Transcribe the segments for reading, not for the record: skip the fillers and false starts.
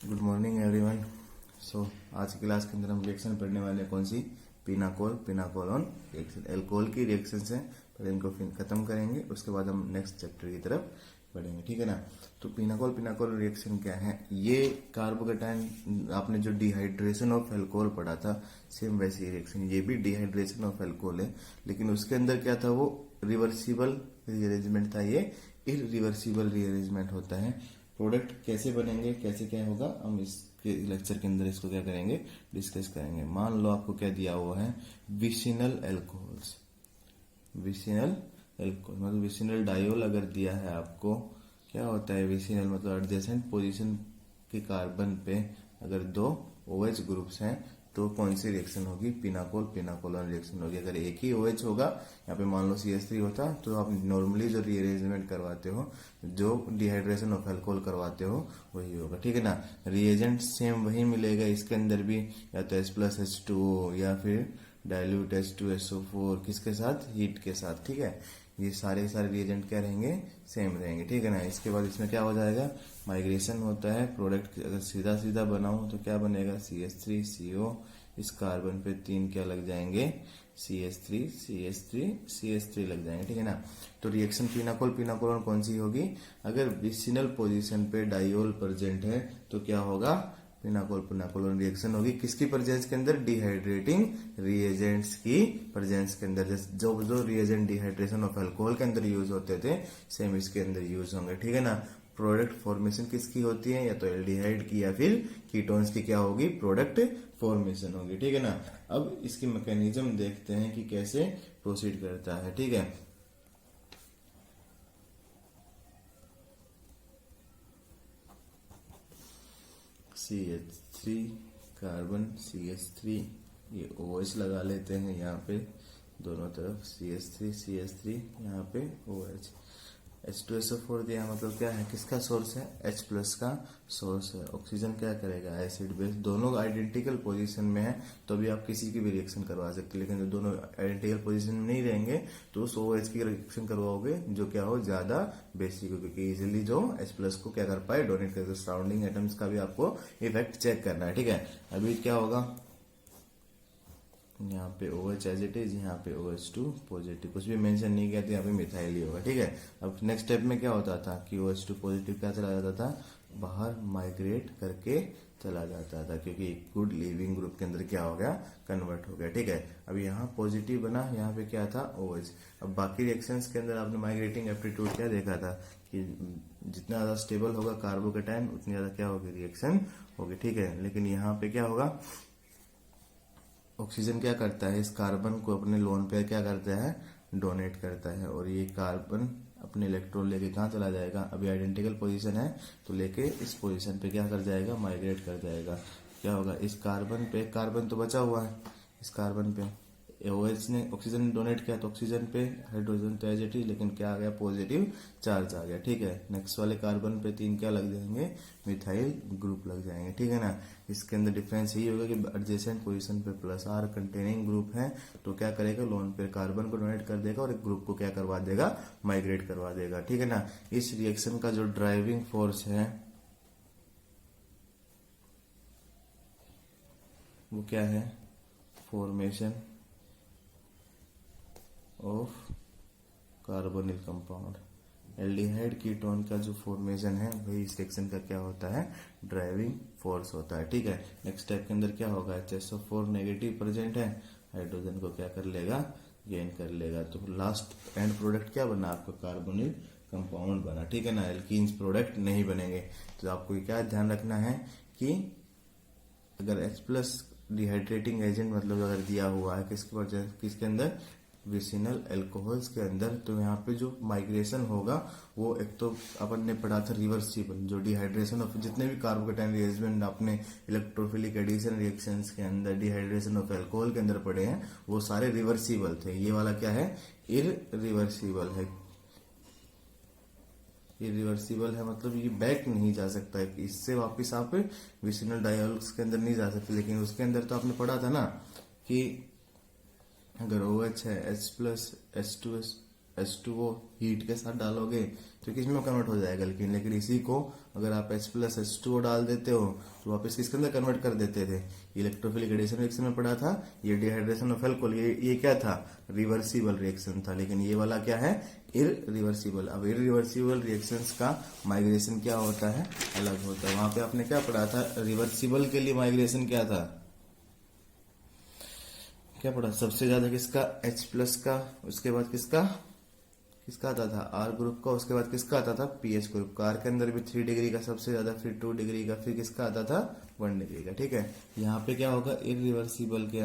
Good morning everyone. सो आज की class के अंदर हम रिएक्शन पढ़ने वाले हैं। कौन सी? पिनाकोल, पिनाकोलोन रिएक्शन, एल्कोहल की रिएक्शन है। पहले इनको खत्म करेंगे, उसके बाद हम नेक्स्ट चैप्टर की तरफ बढ़ेंगे, ठीक है ना। तो पिनाकोल, पिनाकोल रिएक्शन क्या है? ये कार्बोकेटाइन, आपने जो डिहाइड्रेशन ऑफ एल्कोहल पढ़ा था, सेम वैसी रिएक्शन, ये भी डिहाइड्रेशन ऑफ एल्कोहल है, लेकिन उसके अंदर क्या था? वो रिवर्सिबल रीअरेंजमेंट था, ये इरिवर्सिबल रीअरेंजमेंट होता है। प्रोडक्ट कैसे बनेंगे, कैसे क्या होगा, हम इसके लेक्चर के अंदर इसको क्या करेंगे, डिस्कस करेंगे। मान लो आपको क्या दिया हुआ है, विसिनल एल्कोहल्स, विसिनल एल्कोहल मतलब विसिनल डायोल अगर दिया है आपको, क्या होता है विसिनल मतलब एडजेसेंट पोजीशन के कार्बन पे अगर दो OH ग्रुप्स हैं तो कौन सी रिएक्शन होगी? पिनाकोल, पिनाकोलोन रिएक्शन होगी। अगर एक ही OH होगा, यहाँ पे मान लो CH3 होता, तो आप नॉर्मली जो रीअरेंजमेंट करवाते हो, जो डिहाइड्रेशन ऑफ अल्कोहल करवाते हो, वही होगा, ठीक है ना। रिएजेंट सेम वही मिलेगा इसके अंदर भी, या तो H+H2O या फिर डाइल्यूट H2SO4, किसके साथ? हीट के साथ, ठीक है। ये सारे रिएजेंट क्या रहेंगे? सेम रहेंगे, ठीक है ना। इसके बाद इसमें क्या हो जाएगा? माइग्रेशन होता है। प्रोडक्ट अगर सीधा सीधा बनाऊं तो क्या बनेगा? CH3CO, इस कार्बन पे 3 क्या लग जाएंगे? CH3 CH3 CH3 लग जाएंगे, ठीक है ना। तो रिएक्शन पिनाकोल, पिनाकोलोन कौन सी होगी? अगर विसिनल पोजीशन पे डाइयोल प्रेजेंट है तो क्या होगा? पिनाकोल, पिनाकोलोन रिएक्शन होगी। किसकी प्रेजेंस के अंदर? डिहाइड्रेटिंग रिएजेंट्स की प्रेजेंस के अंदर। जो जो रिएजेंट डिहाइड्रेशन ऑफ अल्कोहल के अंदर यूज होते थे, सेम इसके अंदर यूज होंगे, ठीक है ना। प्रोडक्ट फॉर्मेशन किसकी होती है? या तो एल्डिहाइड की या फिर कीटोन्स की क्या होगी? प्रोडक्ट फॉर्मेशन होगी, ठीक है ना। अब इसकी मैकेनिज्म देखते हैं कि कैसे प्रोसीड करता है, ठीक है। CH3 कार्बन, CH3, ये OH लगा लेते हैं यहाँ पे दोनों तरफ, CH3 यहाँ पे OH, H2SO4 दिया, मतलब क्या है? किसका सोर्स है? H+ का सोर्स है। ऑक्सीजन क्या करेगा? एसिड बेस, दोनों आइडेंटिकल पोजीशन में है तो भी आप किसी की भी रिएक्शन करवा सकते, लेकिन जो दोनों आइडेंटिकल पोजीशन में नहीं रहेंगे तो उस OH की रिएक्शन करवाओगे जो क्या हो? ज्यादा बेसिक हो, क्योंकि इजिली जो H+ को क्या कर पाए? डोनेट कर। सराउंडिंग एटम्स का भी आपको इफेक्ट चेक करना है, ठीक है। अभी क्या होगा? यहाँ पे OH एज इट इज, यहाँ पे OH2 पॉजिटिव, कुछ भी मेंशन नहीं किया तो यहाँ पे मिथाइल ही होगा, ठीक है। अब नेक्स्ट स्टेप में क्या होता था कि OH2 पॉजिटिव क्या चला जाता था? बाहर माइग्रेट करके चला जाता था, क्योंकि गुड लिविंग ग्रुप के अंदर क्या हो गया? कन्वर्ट हो गया, ठीक है। अब यहाँ पॉजिटिव बना, यहाँ पे क्या था? OH। अब बाकी रिएक्शंस के अंदर आपने माइग्रेटिंग एप्टीट्यूड क्या देखा था कि जितना ज्यादा स्टेबल होगा कार्बोकेटाइन, उतनी ज्यादा क्या होगी? रिएक्शन होगी, ठीक है। लेकिन यहाँ पे क्या होगा? ऑक्सीजन क्या करता है? इस कार्बन को अपने लोन पेयर क्या करता है? डोनेट करता है, और ये कार्बन अपने इलेक्ट्रॉन लेके कहाँ चला जाएगा? अभी आइडेंटिकल पोजीशन है तो लेके इस पोजीशन पे क्या कर जाएगा? माइग्रेट कर जाएगा। क्या होगा? इस कार्बन पे, कार्बन तो बचा हुआ है, इस कार्बन पे OH ने ऑक्सीजन डोनेट किया तो ऑक्सीजन पे हाइड्रोजन तो एज इट इज, लेकिन क्या आ गया? पॉजिटिव चार्ज आ गया, ठीक है। नेक्स्ट वाले कार्बन पे 3 क्या लग जाएंगे? मिथाइल ग्रुप लग जाएंगे, ठीक है ना। इसके अंदर डिफरेंस यही होगा कि एडजेसेंट पोजीशन पे +R कंटेनिंग ग्रुप है तो क्या करेगा? लोन पे कार्बन को डोनेट कर देगा और एक ग्रुप को क्या करवा देगा? माइग्रेट करवा देगा, ठीक है ना। इस रिएक्शन का जो ड्राइविंग फोर्स है वो क्या है? Formation of carbonyl compound. Aldehyde ketone का जो फॉर्मेशन है वही इस रिएक्शन का क्या होता है? ड्राइविंग फोर्स होता है, ठीक है। नेक्स्ट स्टेप के अंदर क्या होगा? HSO4 नेगेटिव प्रेजेंट है, हाइड्रोजन को क्या कर लेगा? गेन कर लेगा। तो लास्ट एंड प्रोडक्ट क्या बना आपका? कार्बोनिल कंपाउंड बना, ठीक है ना। एल्कीन्स प्रोडक्ट नहीं बनेंगे। तो आपको क्या ध्यान रखना है कि अगर H+ डिहाइड्रेटिंग एजेंट मतलब अगर दिया हुआ है किसके अंदर? विसिनल एल्कोहल्स के अंदर, तो यहाँ पे जो माइग्रेशन होगा वो एक तो अपन ने पढ़ा था रिवर्सिबल, जो डिहाइड्रेशन ऑफ जितने भी कार्बोकेटाइन रिएरेंजमेंट आपने इलेक्ट्रोफिलिक एडिशन रिएक्शंस के अंदर डिहाइड्रेशन ऑफ अल्कोहल के अंदर पढ़े हैं वो सारे रिवर्सिबल थे। ये वाला क्या है? इरिवर्सिबल है। इरिवर्सिबल है मतलब ये बैक नहीं जा सकता है, इससे वापस आप विसिनल डायोल्स के अंदर नहीं जा सकते। लेकिन उसके अंदर तो आपने पढ़ा था ना कि अगर OH है, H+ H2 H2O हीट के साथ डालोगे तो किसमें कन्वर्ट हो जाएगा, लेकिन इसी को अगर आप H प्लस H2O डाल देते हो तो वापस किसके अंदर कन्वर्ट कर देते थे, इलेक्ट्रोफिलिक एडिशन रिएक्शन में पढ़ा था, ये डिहाइड्रेशन ऑफ अल्कोहल, ये क्या था, रिवर्सिबल रिएक्शन था, लेकिन ये वाला क्या है, इरिवर्सिबल। अब इरिवर्सिबल रिएक्शंस का माइग्रेशन क्या होता है, अलग होता है। वहां पे आपने क्या पढ़ा था, रिवर्सिबल के लिए माइग्रेशन क्या था, क्या पढ़ा, सबसे ज्यादा किसका, H प्लस का, उसके बाद किसका आता था, R ग्रुप का, उसके बाद किसका आता था, PH ग्रुप का। R के अंदर भी 3 डिग्री का सबसे ज्यादा, फिर 2 डिग्री का, फिर किसका आता था 1 डिग्री का। ठीक है, यहाँ पे क्या होगा, इरिवर्सिबल के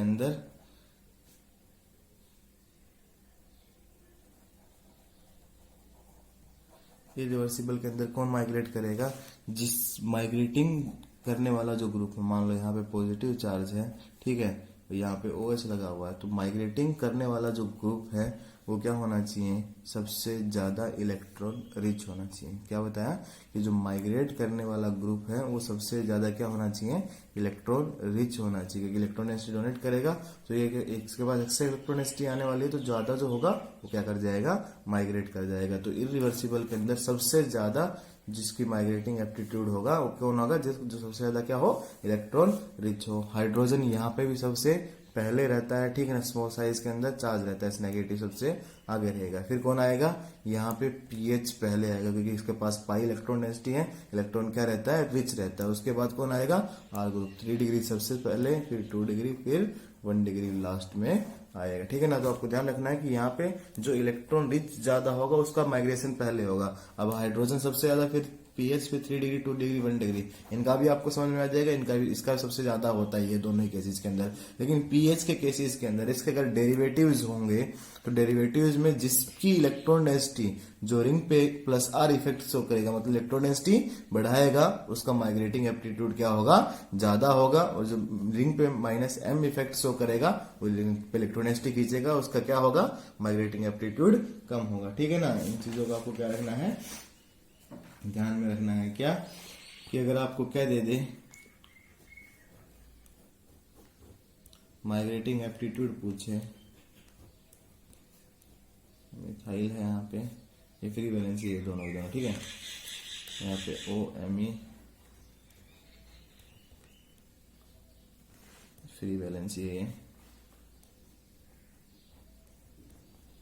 अंदर कौन माइग्रेट करेगा, जिस माइग्रेटिंग करने वाला जो ग्रुप है, मान लो यहाँ पे पॉजिटिव चार्ज है, ठीक है, यहाँ पे OH लगा हुआ है, तो माइग्रेटिंग करने वाला जो ग्रुप है वो क्या होना चाहिए, सबसे ज्यादा इलेक्ट्रॉन रिच होना चाहिए। क्या बताया कि जो माइग्रेट करने वाला ग्रुप है वो सबसे ज्यादा क्या होना चाहिए, इलेक्ट्रॉन रिच होना चाहिए, क्योंकि इलेक्ट्रॉन डेंसिटी डोनेट करेगा तो ये इसके बाद एक्स्ट्रा इलेक्ट्रॉन डेंसिटी आने वाली है, तो ज्यादा जो होगा वो क्या कर जाएगा, माइग्रेट कर जाएगा। तो इरिवर्सिबल के अंदर सबसे ज्यादा जिसकी माइग्रेटिंग एप्टीट्यूड होगा वो कौन होगा, जो सबसे ज्यादा क्या हो, इलेक्ट्रॉन रिच हो। हाइड्रोजन यहाँ पे भी सबसे पहले रहता है, ठीक है ना, स्मॉल साइज के अंदर चार्ज रहता है, नेगेटिव सबसे आगे रहेगा। फिर कौन आएगा, यहाँ पे पीएच पहले आएगा, क्योंकि इसके पास पाई इलेक्ट्रॉन डेंसिटी है, इलेक्ट्रॉन क्या रहता है, रिच रहता है। उसके बाद कौन आएगा, आर ग्रुप, 3 डिग्री सबसे पहले, फिर 2 डिग्री, फिर 1 डिग्री लास्ट में आएगा। ठीक है ना, तो आपको ध्यान रखना है कि यहाँ पे जो इलेक्ट्रॉन रिच ज्यादा होगा उसका माइग्रेशन पहले होगा। अब हाइड्रोजन सबसे ज्यादा, फिर पीएच, फिर 3 डिग्री, 2 डिग्री, 1 डिग्री, इनका भी आपको समझ में आ जाएगा, इनका भी, इसका सबसे ज्यादा होता है ये दोनों ही केसेस के अंदर। लेकिन पीएच के केसेस के अंदर इसके अगर डेरिवेटिव्स होंगे तो डेरिवेटिव्स में जिसकी इलेक्ट्रॉन डेंसिटी जो रिंग पे प्लस आर इफेक्ट शो करेगा, मतलब इलेक्ट्रॉन डेंसिटी बढ़ाएगा, उसका माइग्रेटिंग एप्टीट्यूड क्या होगा, ज्यादा होगा, और जो रिंग पे माइनस एम इफेक्ट शो करेगा, वो रिंग पे इलेक्ट्रॉन डेंसिटी खींचेगा, उसका क्या होगा, माइग्रेटिंग एप्टीट्यूड कम होगा। ठीक है ना, इन चीजों का आपको क्या रखना है, ध्यान में रखना है क्या, कि अगर आपको क्या दे दे, माइग्रेटिंग एप्टीट्यूड पूछे, मिथाइल है यहाँ पे, ये फ्री वैलेंसी है दोनों, ठीक है, यहाँ पे OMe फ्री वैलेंसी है,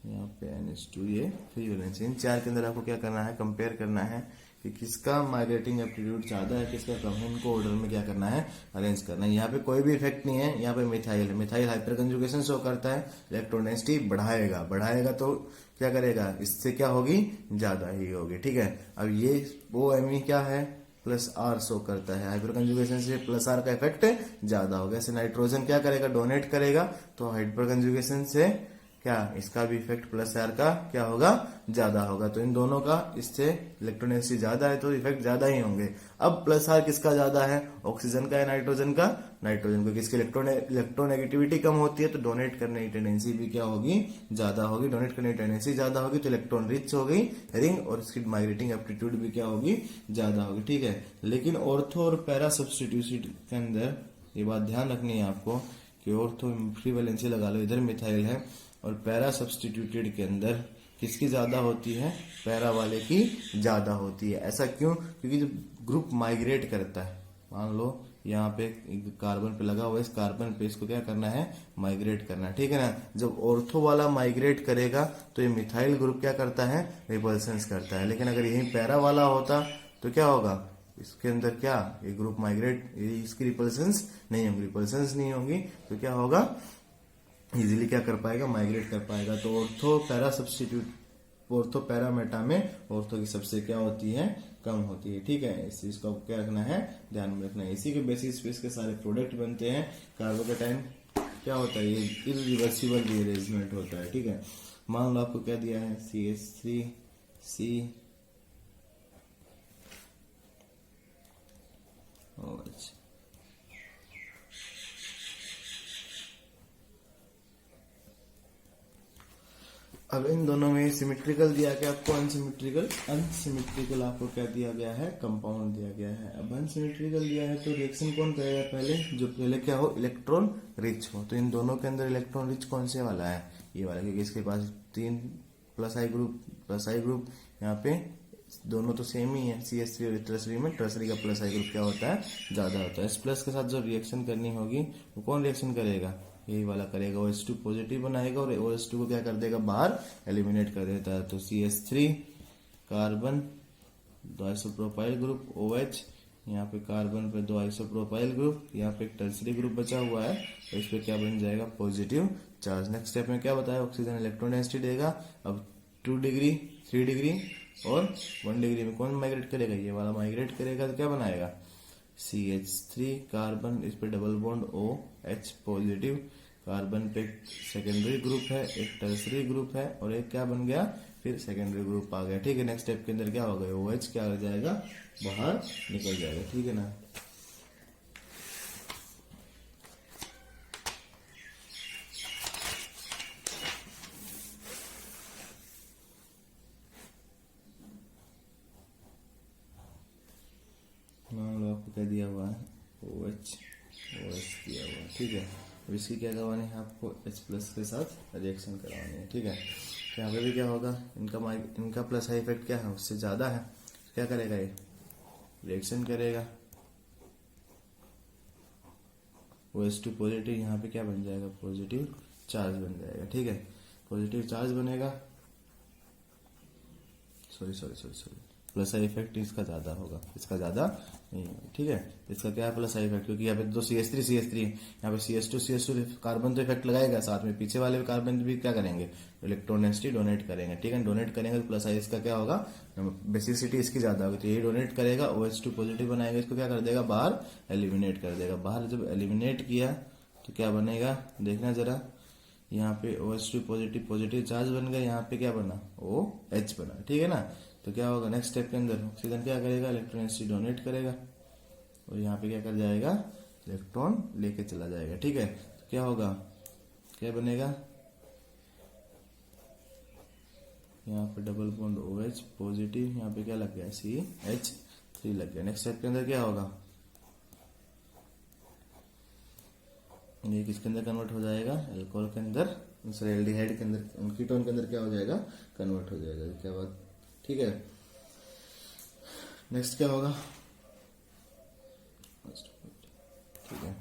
यहाँ पे NH2 ये फ्री वैलेंसी। इन चार के अंदर आपको क्या करना है, कंपेयर करना है कि किसका माइग्रेटिंग एप्टीट्यूड ज्यादा है, किसका कम है, इनको ऑर्डर में क्या करना है, अरेंज करना है। यहाँ पे कोई भी इफेक्ट नहीं है, यहाँ पे मिथाइल हाइपर कंजुगेशन शो करता है, इलेक्ट्रॉन डेंसिटी बढ़ाएगा तो क्या करेगा, इससे क्या होगी, ज्यादा ही होगी। ठीक है, अब ये OMe क्या है, प्लस आर शो करता है, हाइपर कंजुगेशन से प्लस आर का इफेक्ट ज्यादा होगा। ऐसे नाइट्रोजन क्या करेगा, डोनेट करेगा, तो हाइपर कंजुगेशन से क्या, इसका भी इफेक्ट प्लस आर का क्या होगा, ज्यादा होगा। तो इन दोनों का इससे इलेक्ट्रॉन डेंसिटी ज्यादा है तो इफेक्ट ज्यादा ही होंगे। अब प्लस आर किसका ज्यादा है, ऑक्सीजन का या नाइट्रोजन का, नाइट्रोजन को, किसकी इलेक्ट्रोनेगेटिविटी कम होती है तो डोनेट करने की टेंडेंसी भी क्या होगी, ज्यादा होगी। डोनेट करने की टेंडेंसी ज्यादा होगी तो इलेक्ट्रॉन रिच हो गई रिंग, और इसकी माइग्रेटिंग एप्टीट्यूड भी क्या होगी, ज्यादा होगी। ठीक है, लेकिन ऑर्थो और पैरा सब्स्टिट्यूशन के अंदर ये बात ध्यान रखनी है आपको कि ऑर्थो फ्री वैलेंसी लगा लो, इधर मिथाइल है, और पैरा सब्स्टिट्यूटेड के अंदर किसकी ज्यादा होती है, पैरा वाले की ज्यादा होती है। ऐसा क्यों, क्योंकि जब ग्रुप माइग्रेट करता है, मान लो यहाँ पे कार्बन पे लगा हुआ है, इस कार्बन पे इसको क्या करना है, माइग्रेट करना है। ठीक है ना, जब ऑर्थो वाला माइग्रेट करेगा तो ये मिथाइल ग्रुप क्या करता है, रिपल्सन करता है। लेकिन अगर यही पैरा वाला होता तो क्या होगा, इसके अंदर क्या, ये ग्रुप माइग्रेट, इसकी रिपल्सन्स नहीं होंगी, तो क्या होगा, इजीली क्या कर पाएगा, माइग्रेट कर पाएगा। तो ortho para substitute, ortho para Meta में ऑर्थो की सबसे क्या होती है, कम होती है। ठीक है, इस चीज को क्या रखना है, ध्यान में रखना है। इसी के बेसिस पे इसके सारे प्रोडक्ट बनते हैं। कार्बोकेटाइन क्या होता है, ये इरिवर्सिबल रीअरेंजमेंट होता है। ठीक है, मान लो आपको क्या दिया है, CH3C OH, अब इन दोनों में सिमेट्रिकल दिया गया आपको, अनसिमेट्रिकल आपको क्या दिया गया है, कंपाउंड दिया गया है। अब अनसिमेट्रिकल दिया है तो रिएक्शन कौन करेगा, पहले जो पहले क्या हो, इलेक्ट्रॉन रिच हो। तो इन दोनों के अंदर इलेक्ट्रॉन रिच कौन से वाला है, ये वाला, क्योंकि इसके पास 3 प्लस आई ग्रुप यहाँ पे दोनों तो सेम ही है, CH3 और टर्सरी में टर्सरी का प्लस आई ग्रुप क्या होता है, ज्यादा होता है। S+ के साथ जो रिएक्शन करनी होगी वो कौन रिएक्शन करेगा, यही वाला करेगा, OH2 पॉजिटिव बनाएगा और OH2 को क्या कर देगा, बाहर एलिमिनेट कर देता है। तो CH3 carbon 2 isopropyl group OH, यहाँ पे कार्बन पे 2 आइसोप्रोपाइल ग्रुप, यहाँ पे एक टर्सरी ग्रुप बचा हुआ है, तो इस पे क्या बन जाएगा, पॉजिटिव चार्ज। नेक्स्ट स्टेप में क्या बताया, ऑक्सीजन इलेक्ट्रॉन डेंसिटी देगा। अब 2 डिग्री, 3 डिग्री और 1 डिग्री में कौन माइग्रेट करेगा, ये वाला माइग्रेट करेगा, तो क्या बनाएगा, CH3 कार्बन, इस पे double bond OH positive, carbon पे सेकेंडरी ग्रुप है, एक टर्सरी ग्रुप है और एक क्या बन गया, फिर सेकेंडरी ग्रुप आ गया। ठीक है, नेक्स्ट स्टेप के अंदर क्या होगा, OH क्या हो जाएगा, बाहर निकल जाएगा। ठीक है ना। मान लो आपको क्या दिया हुआ है, OH दिया हुआ है। ठीक है, अब इसकी क्या करवानी है आपको, H+ के साथ रिएक्शन करवानी है। ठीक है, यहाँ पे भी क्या होगा, इनका प्लस आई इफेक्ट क्या है, उससे ज्यादा है, क्या करेगा, ये रिएक्शन करेगा, OH2 पॉजिटिव, यहाँ पे क्या बन जाएगा, पॉजिटिव चार्ज बन जाएगा। ठीक है, पॉजिटिव चार्ज बनेगा, सॉरी प्लस आई इफेक्ट इसका ज्यादा होगा, इसका ज्यादा नहीं होगा। ठीक है, इसका क्या है, प्लस आई इफेक्ट, क्योंकि यहाँ पे तो CH3 यहाँ पे CH2 कार्बन तो इफेक्ट लगाएगा, साथ में पीछे वाले कार्बन भी क्या करेंगे, इलेक्ट्रॉन डेंसिटी डोनेट करेंगे। ठीक है, डोनेट करेंगे तो प्लस आई इसका क्या होगा, बेसिसिटी इसकी ज्यादा होगी, तो ये डोनेट करेगा, OH2 पॉजिटिव बनाएगा, इसको क्या कर देगा, बाहर एलिमिनेट कर देगा। बाहर जब एलिमिनेट किया तो क्या बनेगा, देखना जरा, यहाँ पे OH2 पॉजिटिव चार्ज बन गया, यहाँ पे क्या बना, OH बना। ठीक है ना, तो क्या होगा, नेक्स्ट स्टेप के अंदर ऑक्सीजन क्या करेगा, इलेक्ट्रॉन डेंसिटी डोनेट करेगा और यहाँ पे क्या कर जाएगा, इलेक्ट्रॉन लेके चला जाएगा। ठीक है, तो क्या होगा, क्या बनेगा, यहाँ पे डबल बॉन्ड OH पॉजिटिव, यहाँ पे क्या लग गया, CH3 लग गया। नेक्स्ट स्टेप के अंदर क्या होगा, ये किसके अंदर कन्वर्ट हो जाएगा, अल्कोहल के अंदर, सॉरी एल्डिहाइड के अंदर, कीटोन के अंदर क्या हो जाएगा, कन्वर्ट हो जाएगा। क्या बात, ठीक है। नेक्स्ट क्या होगा, ठीक है,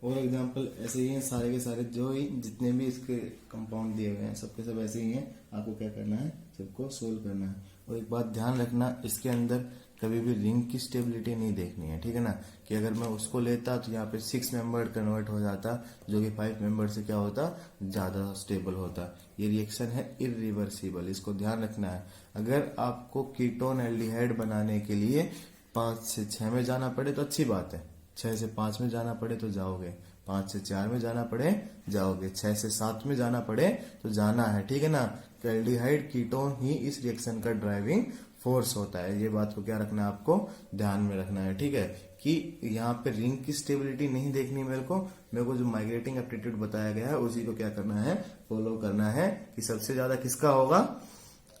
और एग्जांपल ऐसे ही हैं सारे के सारे, जो ही जितने भी इसके कंपाउंड दिए हुए हैं सबके सब ऐसे ही हैं, आपको क्या करना है, सबको सोल्व करना है। और एक बात ध्यान रखना, इसके अंदर कभी भी रिंग की स्टेबिलिटी नहीं देखनी है। ठीक है ना, कि अगर मैं उसको लेता तो यहाँ पे 6 मेंबर कन्वर्ट हो जाता, जो कि 5 मेंबर से क्या होता, ज्यादा स्टेबल होता। ये रिएक्शन है इरिवर्सिबल, इसको ध्यान रखना है। अगर आपको कीटोन एल्डिहाइड बनाने के लिए 5 से 6 में जाना पड़े तो अच्छी बात है, 6 से 5 में जाना पड़े तो जाओगे, 5 से 4 में जाना पड़े जाओगे, 6 से 7 में जाना पड़े तो जाना है। ठीक है ना, एल्डिहाइड कीटोन ही इस रिएक्शन का ड्राइविंग फोर्स होता है। ये बात को क्या रखना है, आपको ध्यान में रखना है। ठीक है, कि यहाँ पे रिंग की स्टेबिलिटी नहीं देखनी, मेरे को जो माइग्रेटिंग एप्टीट्यूड बताया गया है उसी को क्या करना है, फॉलो करना है। कि सबसे ज्यादा किसका होगा,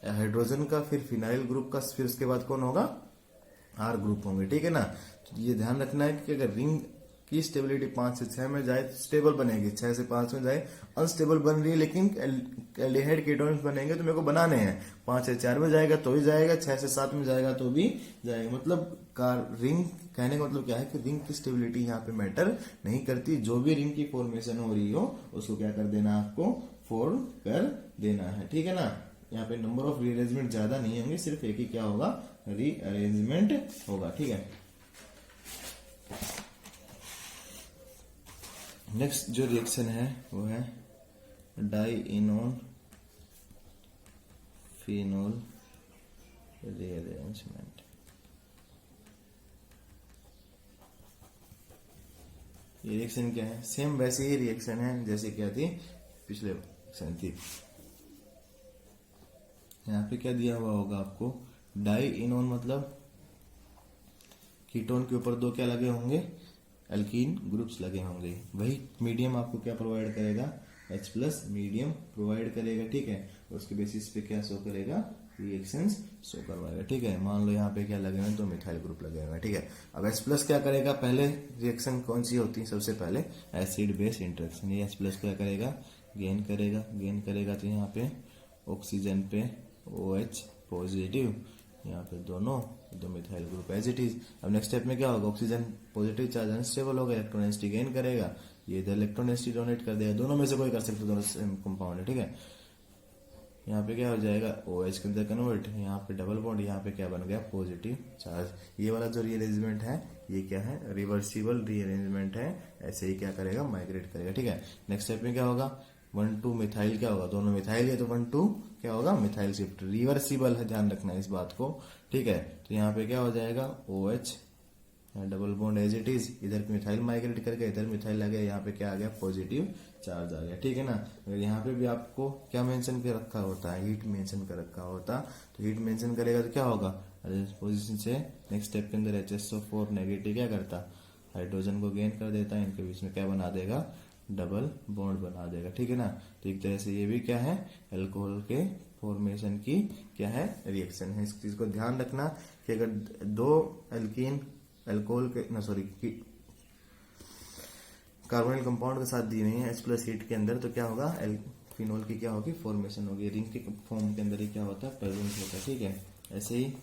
हाइड्रोजन का, फिर फिनाइल ग्रुप का, फिर उसके बाद कौन होगा, R ग्रुप होंगे। ठीक है ना, तो ये ध्यान रखना है कि अगर रिंग की स्टेबिलिटी 5 से 6 में जाए तो स्टेबल बनेगी, 6 से 5 में जाए अनस्टेबल बन रही है, लेकिन एल्डिहाइड कीटोन्स बनेंगे तो मेरे को बनाने हैं, 5 से 4 में जाएगा तो भी जाएगा, 6 से 7 में जाएगा तो भी जाएगा। मतलब रिंग कहने का मतलब क्या है कि रिंग की स्टेबिलिटी यहाँ पे मैटर नहीं करती, जो भी रिंग की फॉर्मेशन हो रही हो उसको क्या कर देना, आपको फॉर्म कर देना है। ठीक है ना, यहाँ पे नंबर ऑफ रीअरेंजमेंट ज्यादा नहीं होंगे, सिर्फ एक ही क्या होगा, रीअरेंजमेंट होगा। ठीक है, नेक्स्ट जो रिएक्शन है वो है डाइइनोन फिनोल रीअरेंजमेंट। ये रिएक्शन क्या है, सेम वैसे ही रिएक्शन है जैसे क्या थी पिछले रिएक्शन थी। यहाँ पे क्या दिया हुआ होगा आपको, डाइइनोन मतलब कीटोन के ऊपर 2 क्या लगे होंगे, एल्कीन ग्रुप्स लगे होंगे। वही मीडियम आपको क्या प्रोवाइड करेगा, H+ मीडियम प्रोवाइड करेगा। ठीक है, उसके बेसिस पे क्या शो करेगा, रिएक्शंस शो करवाएगा। ठीक है, मान लो यहाँ पे क्या लगे हुए, 2 मिथाइल ग्रुप लगे हुए हैं। ठीक है, अब H+ क्या करेगा, पहले रिएक्शन कौन सी होती है, सबसे पहले एसिड बेस इंटरेक्शन। ये H+ क्या करेगा, गेन करेगा तो यहाँ पे ऑक्सीजन पे OH पॉजिटिव, यहाँ पे दोनों दो methyl group as it is. अब नेक्स्ट स्टेप में क्या होगा, ऑक्सीजन पॉजिटिव चार्ज अनस्टेबल होगा, इलेक्ट्रॉन डेंसिटी गेन करेगा, ये इधर इलेक्ट्रॉन डेंसिटी डोनेट कर देगा, दोनों में से कोई कर सकते, दोनों सेम कंपाउंड है, ठीक है। यहाँ पे क्या हो जाएगा, OH के अंदर कन्वर्ट, यहाँ पे डबल बॉन्ड, यहाँ पे क्या बन गया, पॉजिटिव चार्ज। ये वाला जो रीअरेंजमेंट है ये क्या है, रिवर्सिबल रीअरेंजमेंट है, ऐसे ही क्या करेगा, माइग्रेट करेगा, ठीक है। नेक्स्ट स्टेप में क्या होगा, 1,2 मिथाइल क्या होगा, दोनों मिथाइल है तो 1,2 क्या होगा, मिथाइल शिफ्ट, रिवर्सिबल है, ध्यान रखना है इस बात को, ठीक है। तो यहाँ पे क्या हो जाएगा, OH double bond as it is, इधर मिथाइल माइग्रेट करके इधर मिथाइल आ गया, यहाँ पे क्या आ गया, पॉजिटिव चार्ज आ गया, ठीक है ना। अगर यहाँ पे भी आपको क्या मेंशन कर रखा होता है, हीट मेंशन कर रखा होता, तो हीट मेंशन करेगा तो क्या होगा, पोजीशन से नेक्स्ट स्टेप के अंदर HSO4 नेगेटिव क्या करता, हाइड्रोजन को गेन कर देता है, इनके बीच में क्या बना देगा, डबल बॉन्ड बना देगा, ठीक है ना। तो एक तरह से ये भी क्या है, अल्कोहल के फॉर्मेशन की क्या है, रिएक्शन है। इस चीज को ध्यान रखना कि अगर दो एल्कीन अल्कोहल के कार्बोनिल कंपाउंड के साथ दी हुई है H+ हीट के अंदर, तो क्या होगा, फिनोल की क्या होगी, फॉर्मेशन होगी, रिंग के फॉर्म के अंदर ही क्या होता है, प्रेजेंट होता है, ठीक है। ऐसे ही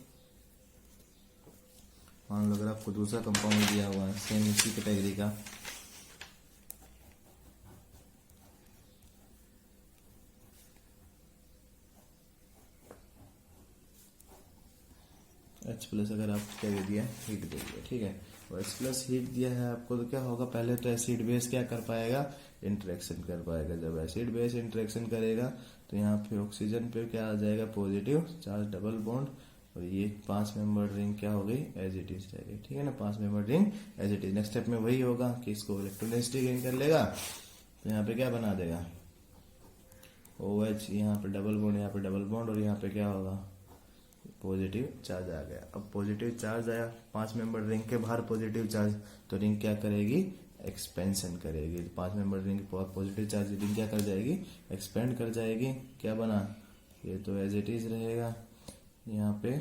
मान लो अगर आपको दूसरा कंपाउंड दिया हुआ है सेम इसी कैटेगरी का, H+ अगर आप क्या दे दिया, हीट दे दिया, ठीक है। और H+ हीट दिया है आपको, तो क्या होगा, पहले तो एसिड बेस क्या कर पाएगा, इंटरेक्शन कर पाएगा। जब एसिड बेस इंटरेक्शन करेगा तो यहाँ पे ऑक्सीजन पे क्या आ जाएगा, पॉजिटिव चार्ज डबल बॉन्ड, और ये 5 मेंबर रिंग क्या हो गई, एज इट इज रहेगी, ठीक है ना, 5 member ring as it is. Next step में वही होगा कि इसको इलेक्ट्रॉन डेंसिटी गेन कर लेगा, तो यहाँ पे क्या बना देगा, OH, यहाँ पे डबल बॉन्ड, यहाँ पे डबल बॉन्ड, और यहाँ पे क्या होगा, पॉजिटिव चार्ज आ गया। अब पॉजिटिव चार्ज आया, 5 मेंबर रिंग के बाहर पॉजिटिव चार्ज, तो रिंग क्या करेगी, एक्सपेंशन करेगी। 5 member ring positive charge ring क्या कर जाएगी, एक्सपेंड कर जाएगी, क्या बना, ये तो एज इट इज रहेगा। यहाँ पे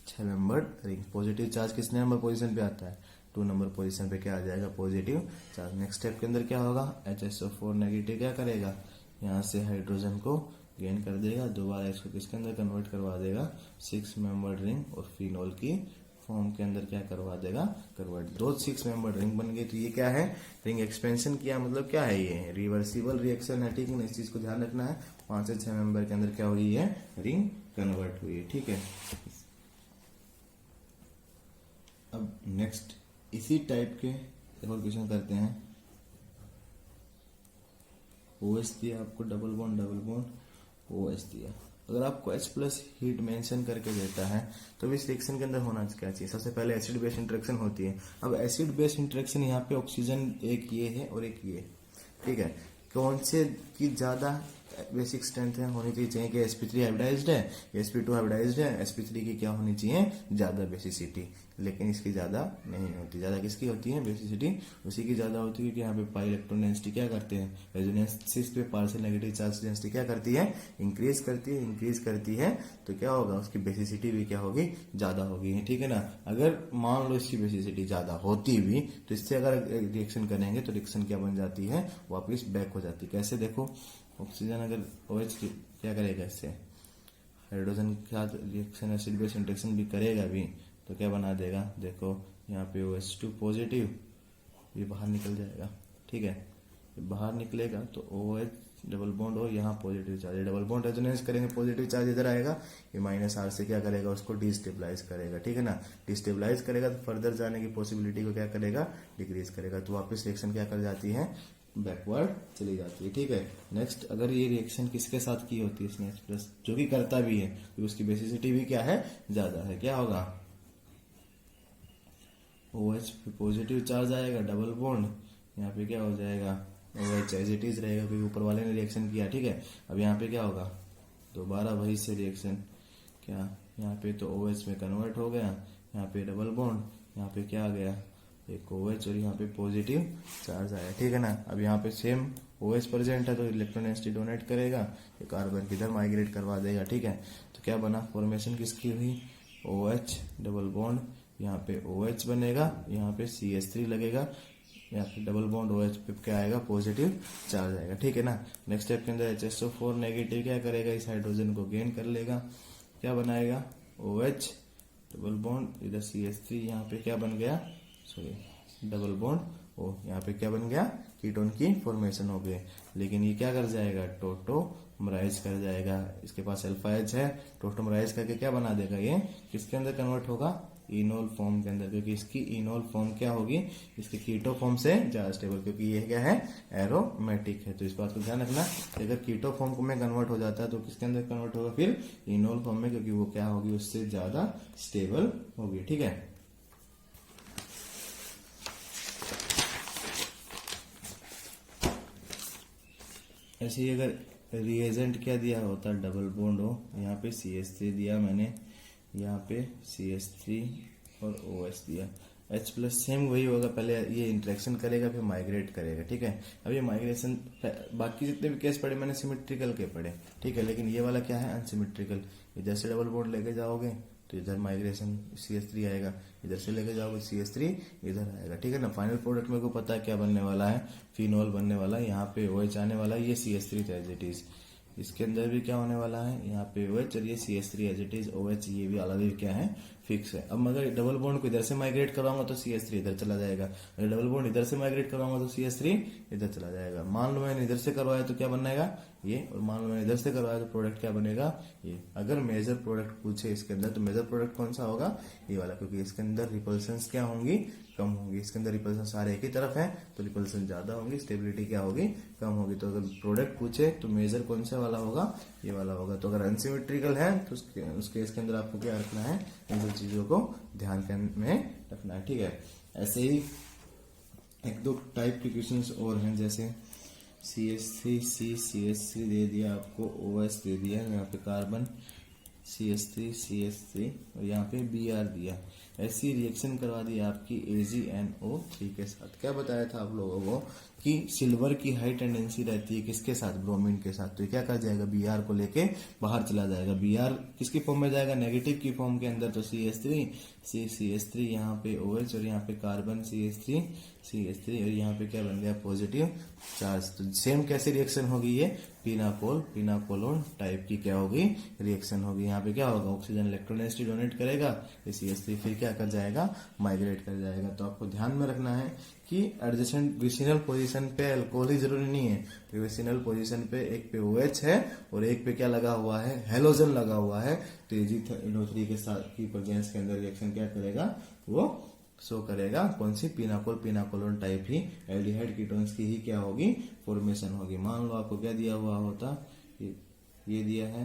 6 मेंबर रिंग, पॉजिटिव चार्ज किस नंबर पोजीशन पे आता है, 2 नंबर पोजीशन पे क्या आ जाएगा, पॉजिटिव चार्ज। नेक्स्ट स्टेप के अंदर क्या होगा, HSO4 नेगेटिव क्या करेगा, यहाँ से हाइड्रोजन को गेन कर देगा, दोबारा इसको किसके अंदर कन्वर्ट करवा देगा, 6 मेंबर रिंग, और फिनोल की फॉर्म के अंदर क्या करवा देगा, कन्वर्ट। दो 6 मेंबर रिंग बन गई, तो ये क्या है, रिंग एक्सपेंशन किया, मतलब क्या है, ये रिवर्सिबल रिएक्शन है, ठीक है ना, इस चीज को ध्यान रखना है। 5 से 6 मेंबर के अंदर क्या हुई है, रिंग कन्वर्ट हुई है, ठीक है। अब नेक्स्ट इसी टाइप के एक और क्वेश्चन करते हैं। OH दिया आपको, डबल बॉन्ड OH दिया, अगर आपको H+ हीट मेंशन करके देता है तो इस रिएक्शन के अंदर होना क्या चाहिए, सबसे पहले एसिड बेस इंटरेक्शन होती है। अब एसिड बेस इंटरेक्शन यहाँ पे ऑक्सीजन एक ये है और एक ये, ठीक है, कौन से की ज्यादा बेसिक स्ट्रेंथ है होनी चाहिए कि sp3 हाइब्रिडाइज्ड है, sp2 हाइब्रिडाइज्ड है, sp3 की क्या होनी चाहिए, ज्यादा बेसिसिटी, लेकिन इसकी ज्यादा नहीं होती। ज्यादा किसकी होती है, बेसिसिटी उसी की ज्यादा होती है, क्योंकि यहाँ पे पाई इलेक्ट्रॉन डेंसिटी क्या करते हैं, रेजोनेंस पे पार्शियल नेगेटिव चार्ज डेंसिटी क्या करती है, इंक्रीज करती है, तो क्या होगा, उसकी बेसिसिटी भी क्या होगी, ज्यादा होगी, ठीक है ना। अगर मान लो इसकी बेसिसिटी ज्यादा होती भी, तो इससे अगर रिएक्शन करेंगे तो रिएक्शन क्या बन जाती है, वापिस बैक हो जाती है। कैसे, देखो, ऑक्सीजन अगर OH क्या करेगा, इससे हाइड्रोजन के साथ रिएक्शन एसिड बेस इंटरेक्शन भी करेगा भी, तो क्या बना देगा, देखो यहाँ पे OH2 पॉजिटिव, ये बाहर निकल जाएगा, ठीक है, ये बाहर निकलेगा तो OH डबल बॉन्ड और यहाँ positive charge, double bond resonance करेंगे, पॉजिटिव चार्ज इधर आएगा, ये -R से क्या करेगा, उसको डिस्टेबलाइज करेगा, ठीक है ना। डिस्टेबलाइज करेगा तो फर्दर जाने की पॉसिबिलिटी को क्या करेगा, डिक्रीज करेगा, तो वापस रिएक्शन क्या कर जाती है, बैकवर्ड चली जाती है, ठीक है। नेक्स्ट, अगर ये रिएक्शन किसके साथ की होती है, इसने H+, जो कि करता भी है, तो उसकी बेसिसिटी भी क्या है, ज्यादा है, क्या होगा, OH पे पॉजिटिव चार्ज आएगा, डबल बॉन्ड, यहाँ पे क्या हो जाएगा, OH एज इट इज रहेगा, क्योंकि ऊपर वाले ने रिएक्शन किया, ठीक है। अब यहाँ पे क्या होगा, दोबारा वही से रिएक्शन, क्या यहाँ पे तो OH में कन्वर्ट हो गया, यहाँ पे डबल बॉन्ड, यहाँ पे क्या आ गया, एक OH, और यहाँ पे पॉजिटिव चार्ज आया, ठीक है ना। अब यहाँ पे सेम OH प्रेजेंट है, तो इलेक्ट्रॉन डेंसिटी डोनेट करेगा, ये कार्बन किधर माइग्रेट करवा देगा, ठीक है। तो क्या बना, फॉर्मेशन किसकी हुई, OH डबल बॉन्ड, यहाँ पे OH बनेगा, यहाँ पे CH3 लगेगा, यहाँ पे डबल बॉन्ड OH पे क्या आएगा, पॉजिटिव चार्ज आएगा, ठीक है ना। नेक्स्ट स्टेप के अंदर HSO4 नेगेटिव क्या करेगा, इस हाइड्रोजन को गेन कर लेगा, क्या बनाएगा, OH डबल बॉन्ड, इधर CH3 यहाँ पे क्या बन गया, सॉरी डबल बॉन्ड O, यहाँ पे क्या बन गया, कीटोन की फॉर्मेशन हो गई। लेकिन ये क्या कर जाएगा, टोटोमराइज कर जाएगा, इसके पास अल्फा H है, टोटोमराइज करके क्या बना देगा, ये किसके अंदर कन्वर्ट होगा, इनोल फॉर्म के अंदर, क्योंकि इसकी इनोल फॉर्म क्या होगी, इसके कीटो फॉर्म से ज्यादा स्टेबल, क्योंकि ये क्या है, एरोमेटिक है। तो इस बात को ध्यान रखना, अगर कीटो फॉर्म में कन्वर्ट हो जाता है तो किसके अंदर कन्वर्ट होगा, फिर इनोल फॉर्म में, क्योंकि वो क्या होगी, उससे ज्यादा स्टेबल होगी, ठीक है। ऐसे ही अगर रिएजेंट क्या दिया होता, डबल बॉन्ड हो, यहाँ पे CH3 दिया मैंने, यहाँ पे CH3 और OH दिया, H प्लस सेम वही होगा, पहले ये इंटरेक्शन करेगा फिर माइग्रेट करेगा, ठीक है। अब ये माइग्रेशन, बाकी जितने भी केस पढ़े मैंने सिमेट्रिकल के पढ़े, ठीक है, लेकिन ये वाला क्या है, अनसिमेट्रिकल। इधर से डबल बॉन्ड लेके जाओगे तो इधर माइग्रेशन CH3 आएगा, इधर से लेके जाओगे CH3 इधर आएगा, ठीक है ना। फाइनल प्रोडक्ट मेरे को पता है क्या बनने वाला है, फिनोल बनने वाला है, यहाँ पे OH आने वाला है, ये CH3 एज इट इज, इसके अंदर भी क्या होने वाला है, यहाँ पे OH और ये CH3 as it is, OH ये भी अलग ही क्या है, फिक्स है। अब मगर डबल बॉन्ड को इधर से माइग्रेट करवाऊंगा तो CH3 इधर चला जाएगा, अगर डबल बॉन्ड इधर से माइग्रेट करवाऊंगा तो CH3 इधर चला जाएगा। मान लो मैंने इधर से करवाया तो क्या बनेगा ये, और मान लो मैंने इधर से करवाया तो प्रोडक्ट क्या बनेगा ये। अगर मेजर प्रोडक्ट पूछे इसके अंदर तो मेजर प्रोडक्ट कौन सा होगा, ये वाला, क्योंकि इसके अंदर रिपल्सन्स क्या होंगी, कम होंगी। इसके अंदर रिपल्सन सारे एक ही तरफ है तो रिपल्सन ज्यादा होंगी, स्टेबिलिटी क्या होगी, कम होगी। तो अगर प्रोडक्ट पूछे तो मेजर कौन सा वाला होगा, ये वाला होगा। तो अगर अनसिमेट्रिकल है तो उसके इसके अंदर आपको क्या रखना है, इन सब चीजों को ध्यान में रखना है, ठीक है। ऐसे ही एक दो टाइप के क्वेश्चंस और हैं, जैसे CH3 दे दिया आपको, OH दे दिया, यहाँ पे कार्बन CH3 और यहाँ पे Br दिया। ऐसी रिएक्शन करवा दी आपकी AgNO3 के साथ। क्या बताया था आप लोगों को कि सिल्वर की हाई टेंडेंसी रहती है किसके साथ, ब्रोमीन के साथ। तो क्या कर जाएगा, Br को लेके बाहर चला जाएगा। Br किसकी फॉर्म में जाएगा, नेगेटिव की फॉर्म के अंदर। तो CH3 यहाँ पे OH और यहाँ पे कार्बन CH3 और यहाँ पे क्या बन गया, पॉजिटिव चार्ज। तो सेम कैसे रिएक्शन होगी ये, पिनाकोलोन टाइप की क्या होगी, रिएक्शन होगी। यहाँ पे क्या होगा, ऑक्सीजन इलेक्ट्रॉन डेंसिटी डोनेट करेगा, CH3 फिर क्या कर जाएगा, माइग्रेट कर जाएगा। तो आपको ध्यान में रखना है कि एडजेसेंट विसिनल पोजीशन पे अल्कोहल ही जरूरी नहीं है। विसिनल पोजीशन पे एक पे OH है और एक पे क्या लगा हुआ है, हेलोजन लगा हुआ है। तो AgNO3 के साथ की प्रेजेंस के अंदर रिएक्शन क्या करेगा, वो शो करेगा कौन सी, पिनाकोलोन टाइप ही एल्डिहाइड कीटोन्स की ही क्या होगी, फॉर्मेशन होगी। मान लो आपको क्या दिया हुआ होता, ये दिया है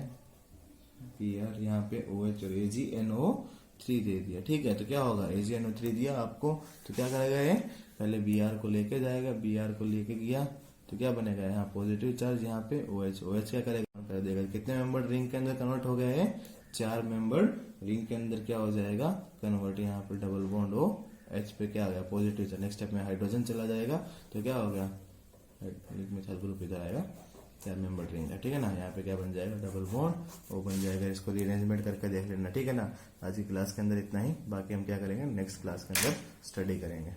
Br, यहाँ पे OH और AgNO3 दे दिया, ठीक है। तो क्या होगा, AgNO3 दिया आपको, तो क्या करेगा ये, पहले Br को लेके जाएगा, Br को लेके गया तो क्या बनेगा, यहाँ पॉजिटिव चार्ज, यहाँ पे OH क्या करेगा, कर देगा। कितने मेंबर रिंग के अंदर कन्वर्ट हो गया है, 4 मेंबर रिंग के अंदर क्या हो जाएगा, कन्वर्ट। यहाँ पे डबल बॉन्ड OH पे क्या आ गया, पॉजिटिव चार्ज। नेक्स्ट स्टेप में हाइड्रोजन चला जाएगा तो क्या हो गया, मिथाइल ग्रुप इधर आएगा, 4 मेंबर रिंग है, ठीक है ना। यहाँ पे क्या बन जाएगा, डबल बॉन्ड O बन जाएगा। इसको रीअरेंजमेंट करके देख लेना, ठीक है ना। आज की क्लास के अंदर इतना ही, बाकी हम क्या करेंगे नेक्स्ट क्लास के अंदर स्टडी करेंगे।